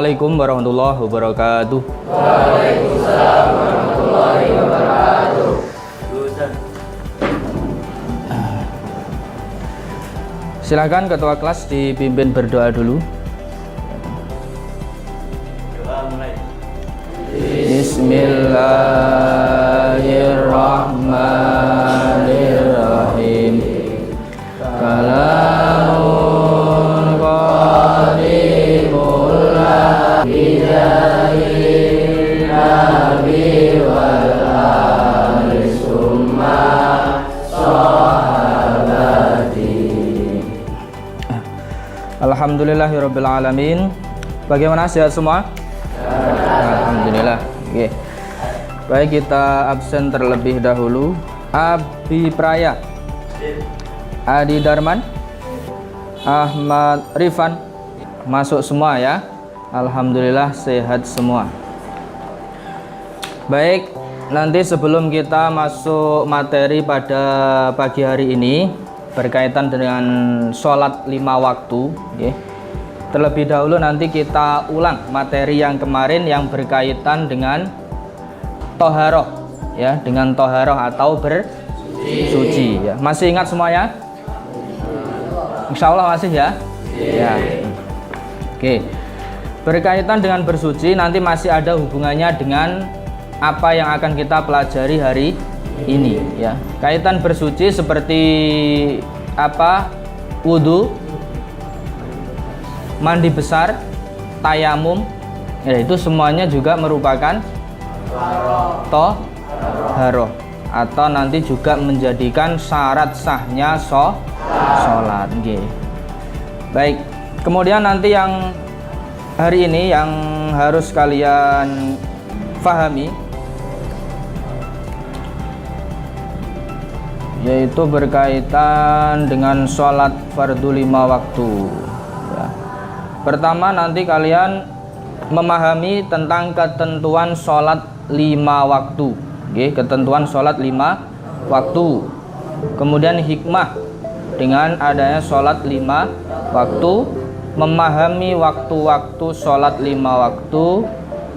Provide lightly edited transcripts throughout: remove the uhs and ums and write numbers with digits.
Assalamualaikum warahmatullahi wabarakatuh. Waalaikumsalam warahmatullahi wabarakatuh. Silakan ketua kelas dipimpin berdoa dulu. Doa mulai. Bismillahirrahmanirrahim. Kalamun qadimul bidayil nabi wal ali summa sahabati. Alhamdulillahirabbil alamin. Bagaimana, sehat semua? Alhamdulillah. Oke. Baik, kita absen terlebih dahulu. Abi Praya, Adi Darman, Ahmad Rifan, masuk semua ya. Alhamdulillah sehat semua. Baik, nanti sebelum kita masuk materi pada pagi hari ini berkaitan dengan sholat 5 waktu, okay. Terlebih dahulu nanti kita ulang materi yang kemarin yang berkaitan dengan toharoh, ya, dengan toharoh atau bersuci. Ya. Masih ingat semuanya? Insya Allah masih ya. Ya. Oke. Berkaitan dengan bersuci nanti masih ada hubungannya dengan apa yang akan kita pelajari hari ini. Ya. Kaitan bersuci seperti apa? Wudhu, mandi besar, tayamum, ya, itu semuanya juga merupakan toharoh atau nanti juga menjadikan syarat sahnya sholat. Okay. Baik, kemudian nanti yang hari ini yang harus kalian pahami yaitu berkaitan dengan sholat fardu 5 waktu. Pertama, nanti kalian memahami tentang ketentuan sholat 5 waktu. Oke, ketentuan sholat 5 waktu. Kemudian hikmah dengan adanya sholat 5 waktu, memahami waktu-waktu sholat 5 waktu,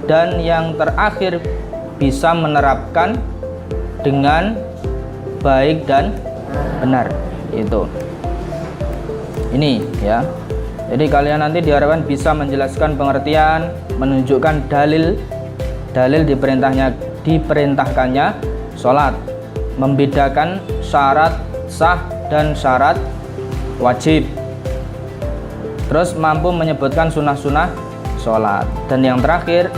dan yang terakhir bisa menerapkan dengan baik dan benar. Itu. Ini ya. Jadi kalian nanti diharapkan bisa menjelaskan pengertian, menunjukkan dalil diperintahkannya sholat, membedakan syarat sah dan syarat wajib, terus mampu menyebutkan sunnah-sunnah sholat, dan yang terakhir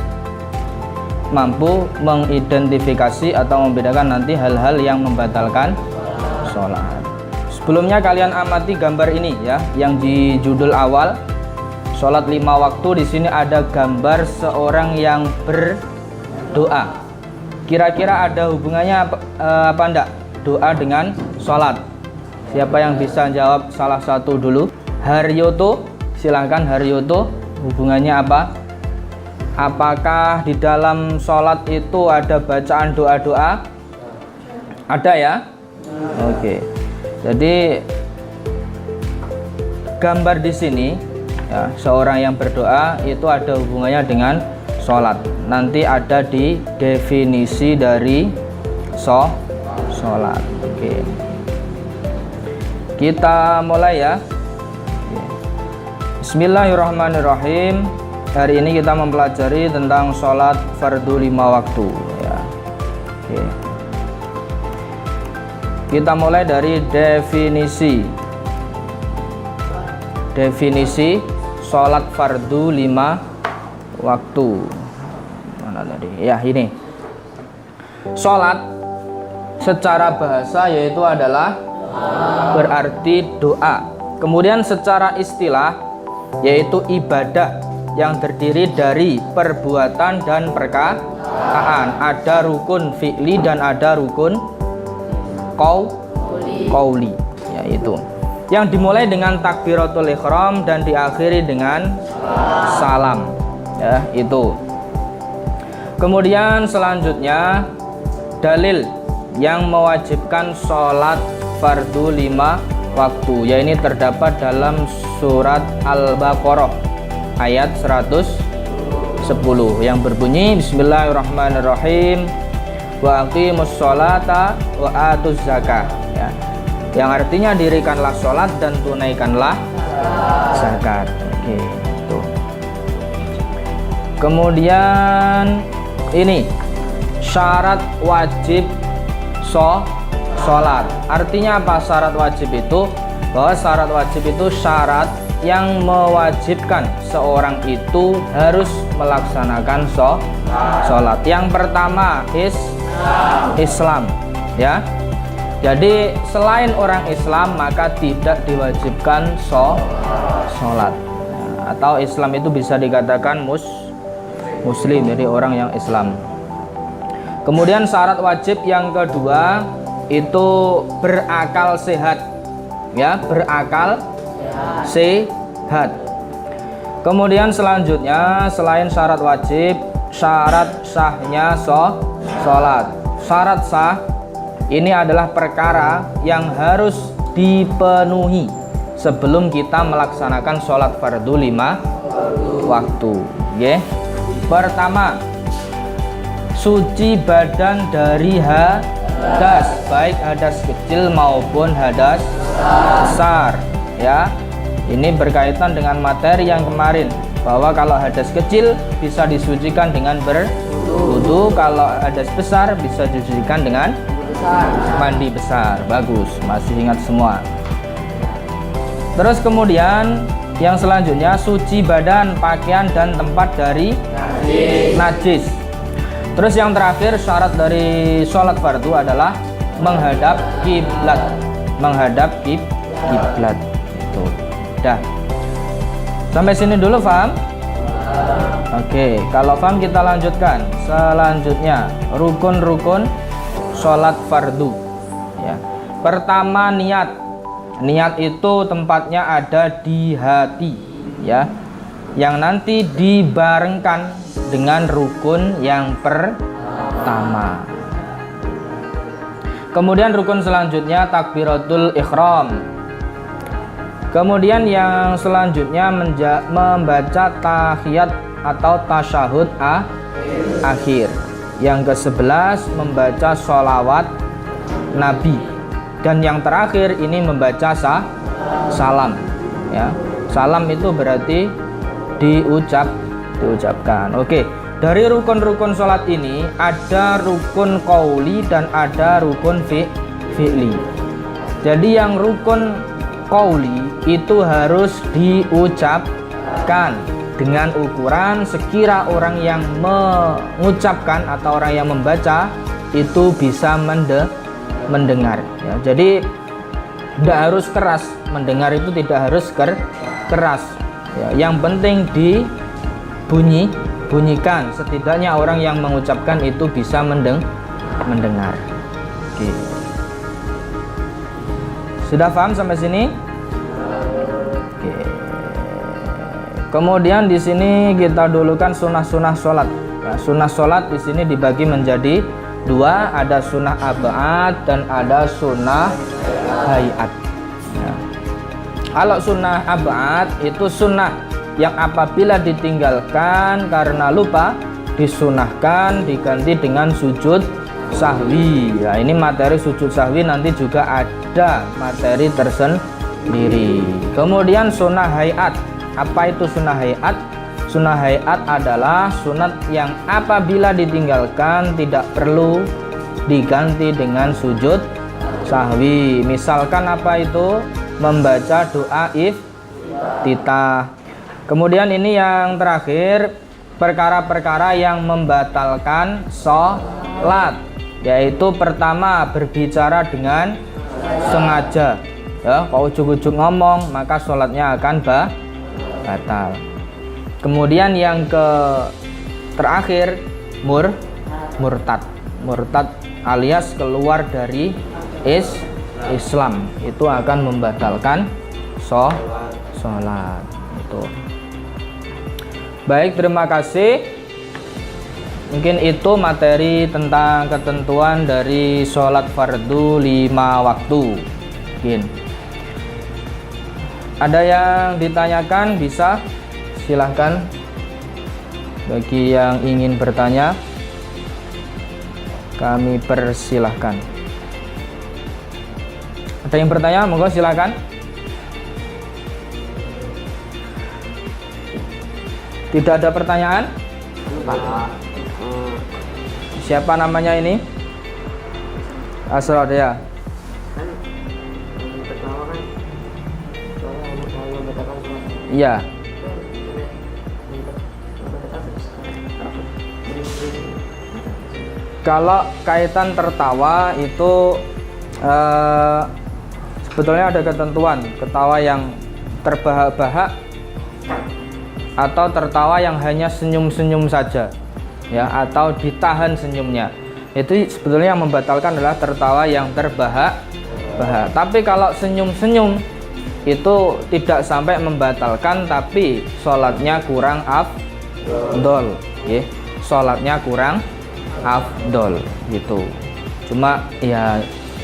mampu mengidentifikasi atau membedakan nanti hal-hal yang membatalkan sholat. Sebelumnya kalian amati gambar ini ya, yang di judul awal sholat 5 waktu. Di sini ada gambar seorang yang berdoa. Kira-kira ada hubungannya apa enggak doa dengan sholat? Siapa yang bisa jawab salah satu dulu? Haryoto, silahkan Haryoto. Hubungannya apa? Apakah di dalam sholat itu ada bacaan doa-doa? Ada ya? Oke. Jadi gambar di sini ya, seorang yang berdoa itu ada hubungannya dengan sholat. Nanti ada di definisi dari sholat. Oke. Kita mulai ya. Bismillahirrahmanirrahim. Hari ini kita mempelajari tentang sholat fardu 5 waktu ya. Oke. Kita mulai dari definisi sholat fardu 5 waktu. Mana tadi? Ya, ini. Sholat secara bahasa yaitu adalah berarti doa. Kemudian secara istilah yaitu ibadah yang terdiri dari perbuatan dan perkataan. Ada rukun fi'li dan ada rukun qauli, yaitu yang dimulai dengan takbiratul ihram dan diakhiri dengan salam ya, itu. Kemudian selanjutnya dalil yang mewajibkan sholat fardu 5 waktu, ya ini terdapat dalam surat Al-Baqarah ayat 112. 10 yang berbunyi Bismillahirrahmanirrahim wa aqimus sholata wa atuz zakah, ya. Yang artinya dirikanlah sholat dan tunaikanlah zakat. Oke, tuh. Kemudian ini syarat wajib sholat. Artinya apa syarat wajib itu? Bahwa syarat wajib itu syarat yang mewajibkan seorang itu harus melaksanakan sholat. Yang pertama Islam, ya. Jadi selain orang Islam maka tidak diwajibkan sholat. Atau Islam itu bisa dikatakan muslim, jadi orang yang Islam. Kemudian syarat wajib yang kedua itu berakal sehat, ya, berakal sehat. Kemudian selanjutnya selain syarat wajib, syarat sahnya sholat. Syarat sah ini adalah perkara yang harus dipenuhi sebelum kita melaksanakan sholat fardu 5 waktu. Okay. Pertama, suci badan dari hadas, baik hadas kecil maupun hadas besar, ya. Ini berkaitan dengan materi yang kemarin, bahwa kalau hadas kecil bisa disucikan dengan berwudu, kalau hadas besar bisa disucikan dengan mandi besar. Bagus, masih ingat semua. Terus kemudian yang selanjutnya suci badan, pakaian dan tempat dari najis. Terus yang terakhir syarat dari sholat fardu adalah menghadap kiblat. Menghadap kiblat. Itu. Dah. Sampai sini dulu, paham? Oke, kalau paham kita lanjutkan. Selanjutnya rukun-rukun sholat fardu, ya. Pertama niat. Niat itu tempatnya ada di hati, ya, yang nanti dibarengkan dengan rukun yang pertama. Kemudian rukun selanjutnya takbiratul ihram. Kemudian yang selanjutnya membaca tahiyat atau tasyahud akhir. Yang ke-11 membaca sholawat Nabi. Dan yang terakhir ini membaca salam, ya. Salam itu berarti diucapkan. Oke, dari rukun-rukun sholat ini ada rukun qauli dan ada rukun fi'li. Jadi yang rukun qauli itu harus diucapkan dengan ukuran sekira orang yang mengucapkan atau orang yang membaca itu bisa mendengar, ya. Jadi tidak harus keras, mendengar itu tidak harus keras, ya. Yang penting dibunyikan, setidaknya orang yang mengucapkan itu bisa mendengar. Oke. Sudah paham sampai sini? Oke. Kemudian di sini kita dulukan sunnah-sunnah sholat. Ya, sunnah sholat di sini dibagi menjadi dua, ada sunnah ab'ad dan ada sunnah hayat. Ya. Kalau sunnah ab'ad itu sunnah yang apabila ditinggalkan karena lupa disunahkan diganti dengan sujud sahwi. Ya, ini materi sujud sahwi nanti juga ada materi tersendiri. Kemudian sunnah hayat. Apa itu sunnah hayat? Sunnah hayat adalah sunat yang apabila ditinggalkan tidak perlu diganti dengan sujud sahwi. Misalkan apa itu? Membaca doa iftitah. Kemudian ini yang terakhir, perkara-perkara yang membatalkan sholat, yaitu pertama berbicara dengan sengaja, ya, kalau ujuk-ujuk ngomong maka sholatnya akan batal. Kemudian yang terakhir murtad alias keluar dari Islam, itu akan membatalkan sholat. Itu. Baik, terima kasih. Mungkin itu materi tentang ketentuan dari sholat fardu 5 waktu. Mungkin ada yang ditanyakan, bisa silahkan. Bagi yang ingin bertanya, kami persilahkan. Ada yang bertanya? Monggo silakan. Tidak ada pertanyaan? Siapa namanya ini? Asrod ya. Iya. Kalau kaitan tertawa itu sebetulnya ada ketentuan, ketawa yang terbahak-bahak atau tertawa yang hanya senyum-senyum saja, ya, atau ditahan senyumnya. Itu sebetulnya yang membatalkan adalah tertawa yang terbahak-bahak. Tapi kalau senyum-senyum itu tidak sampai membatalkan, tapi sholatnya kurang afdol, ya. Sholatnya kurang afdol gitu. Cuma ya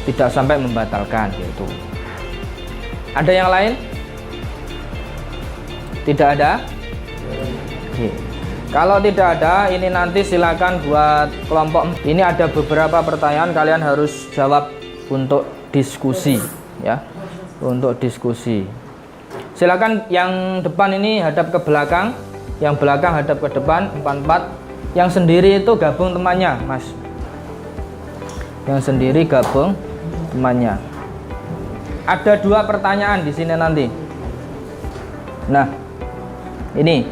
tidak sampai membatalkan gitu. Ada yang lain? Tidak ada? Oke. Kalau tidak ada, ini nanti silakan buat kelompok. Ini ada beberapa pertanyaan, kalian harus jawab untuk diskusi, ya. Untuk diskusi. Silakan yang depan ini hadap ke belakang, yang belakang hadap ke depan, 4-4. Yang sendiri itu gabung temannya, Mas. Yang sendiri gabung temannya. Ada 2 pertanyaan di sini nanti. Nah, ini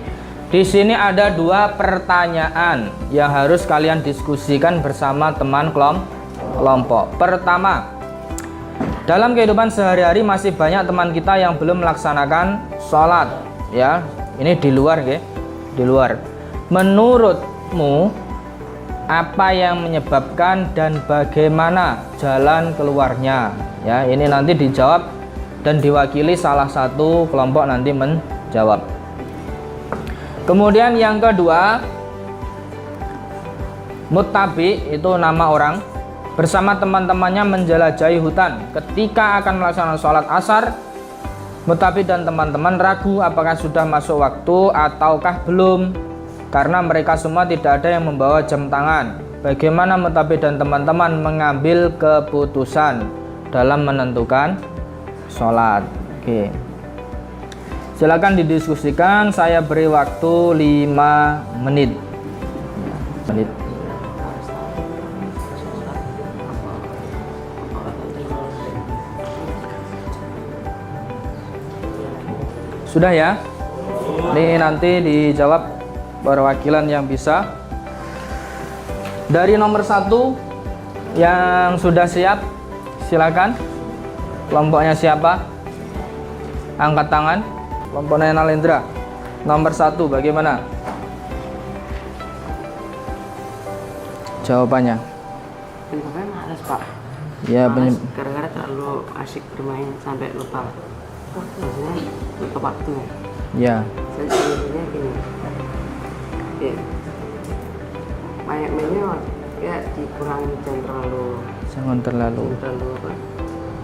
di sini ada 2 pertanyaan yang harus kalian diskusikan bersama teman kelompok. Pertama, dalam kehidupan sehari-hari masih banyak teman kita yang belum melaksanakan sholat, ya. Ini di luar, ya, di luar. Menurutmu apa yang menyebabkan dan bagaimana jalan keluarnya? Ya, ini nanti dijawab dan diwakili salah satu kelompok nanti menjawab. Kemudian yang kedua, Muttabi itu nama orang, bersama teman-temannya menjelajahi hutan. Ketika akan melaksanakan sholat asar, Muttabi dan teman-teman ragu apakah sudah masuk waktu ataukah belum, karena mereka semua tidak ada yang membawa jam tangan. Bagaimana Muttabi dan teman-teman mengambil keputusan dalam menentukan sholat? Oke, silakan didiskusikan. Saya beri waktu 5 menit. Sudah ya? Ini nanti dijawab perwakilan yang bisa. Dari nomor 1 yang sudah siap, silakan. Kelompoknya siapa? Angkat tangan. Kelompoknya Nalendra. Nomor 1 bagaimana jawabannya? Penyebabnya malas, Pak. Ya, gara-gara terlalu asik bermain sampai lupa. Maksudnya lupa waktu. Ya. Sebenarnya gini. Ya. Banyak mainnya ya dikurangi, jangan terlalu apa?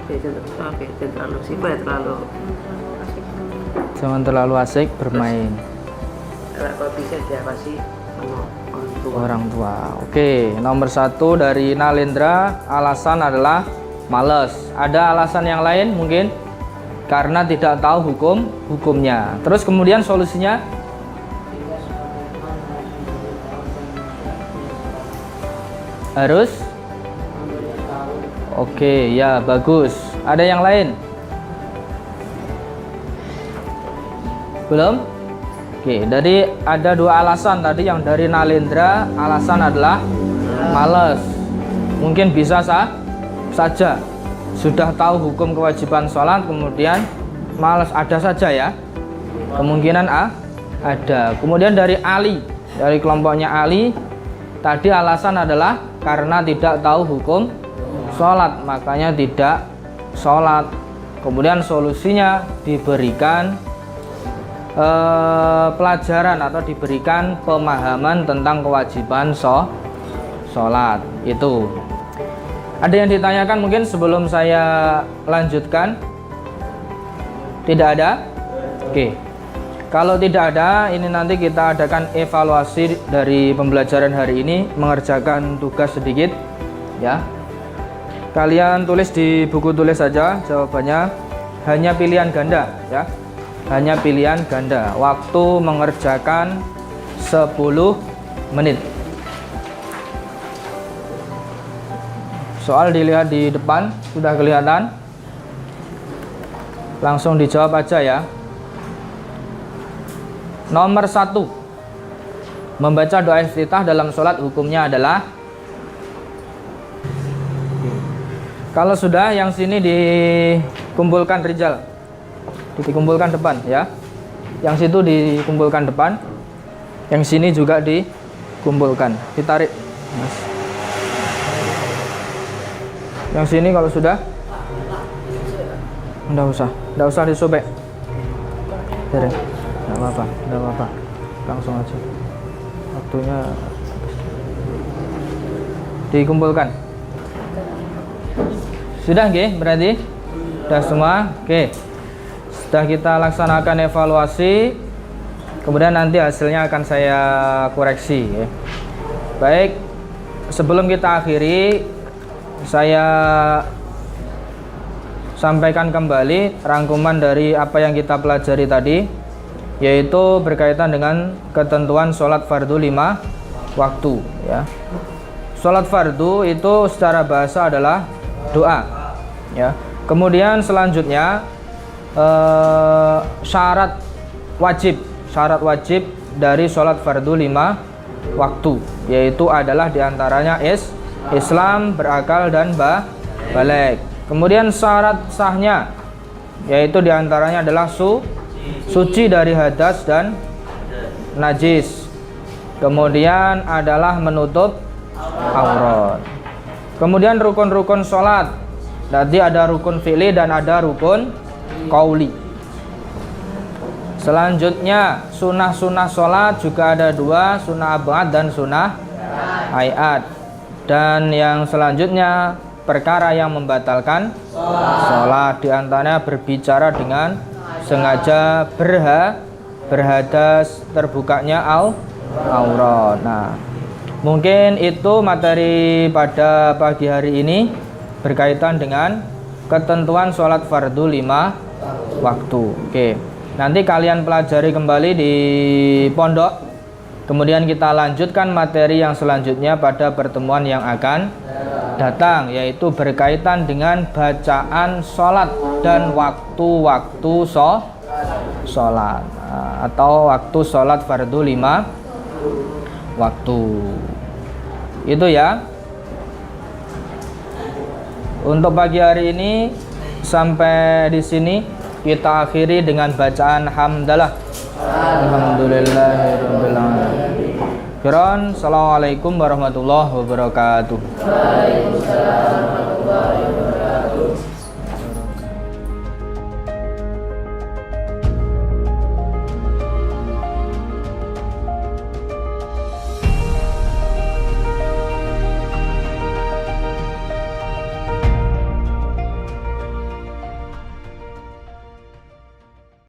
Ya, jangan terlalu sibuk, terlalu asik. Jangan terlalu asik bermain. Kalau bisa diawasi Orang tua. Oke, nomor 1 dari Nalendra, alasan adalah malas. Ada alasan yang lain mungkin? Karena tidak tahu hukumnya. Terus kemudian solusinya? Harus? Oke, ya bagus. Ada yang lain? Belum? Oke, dari ada 2 alasan tadi. Yang dari Nalendra, alasan adalah malas. Mungkin bisa saja sudah tahu hukum kewajiban sholat, kemudian malas, ada saja ya. Kemungkinan ada. Kemudian dari Ali, dari kelompoknya Ali, tadi alasan adalah karena tidak tahu hukum sholat, makanya tidak sholat. Kemudian solusinya diberikan pelajaran atau diberikan pemahaman tentang kewajiban sholat itu. Ada yang ditanyakan mungkin sebelum saya lanjutkan? Tidak ada? Oke. Kalau tidak ada, ini nanti kita adakan evaluasi dari pembelajaran hari ini, mengerjakan tugas sedikit ya. Kalian tulis di buku tulis saja jawabannya, hanya pilihan ganda ya. Hanya pilihan ganda. Waktu mengerjakan 10 menit. Soal dilihat di depan, sudah kelihatan? Langsung dijawab aja ya. Nomor 1, membaca doa iftitah dalam sholat hukumnya adalah, kalau sudah yang sini dikumpulkan Rijal, dikumpulkan depan ya. Yang situ dikumpulkan depan, yang sini juga dikumpulkan, ditarik Mas. Yang sini kalau sudah enggak usah disobek. Enggak apa-apa. Langsung aja. Waktunya dikumpulkan. Sudah nggih, berarti sudah semua. Oke. Sudah kita laksanakan evaluasi. Kemudian nanti hasilnya akan saya koreksi ya. Baik, sebelum kita akhiri, saya sampaikan kembali rangkuman dari apa yang kita pelajari tadi, yaitu berkaitan dengan ketentuan sholat fardu 5 waktu ya. Sholat fardu itu secara bahasa adalah doa ya. Kemudian selanjutnya syarat wajib dari sholat fardu 5 waktu, yaitu adalah diantaranya Islam, berakal dan baligh. Kemudian syarat sahnya, yaitu diantaranya adalah suci dari hadas dan najis. Kemudian adalah menutup aurat. Kemudian rukun-rukun sholat, tadi ada rukun fi'li dan ada rukun qauli. Selanjutnya sunnah-sunnah sholat juga ada 2, sunnah abad dan sunnah hayat. Dan yang selanjutnya perkara yang membatalkan sholat, diantaranya berbicara dengan sengaja, berhadas, terbukanya aurat. Nah, mungkin itu materi pada pagi hari ini berkaitan dengan ketentuan sholat fardu 5 waktu. Oke, nanti kalian pelajari kembali di pondok. Kemudian kita lanjutkan materi yang selanjutnya pada pertemuan yang akan datang, yaitu berkaitan dengan bacaan sholat dan waktu-waktu sholat atau waktu sholat fardu 5 waktu. Itu ya. Untuk pagi hari ini sampai di sini kita akhiri dengan bacaan hamdalah. Alhamdulillahirabbil alamin. Assalamualaikum warahmatullahi wabarakatuh. Waalaikumsalam warahmatullahi wabarakatuh.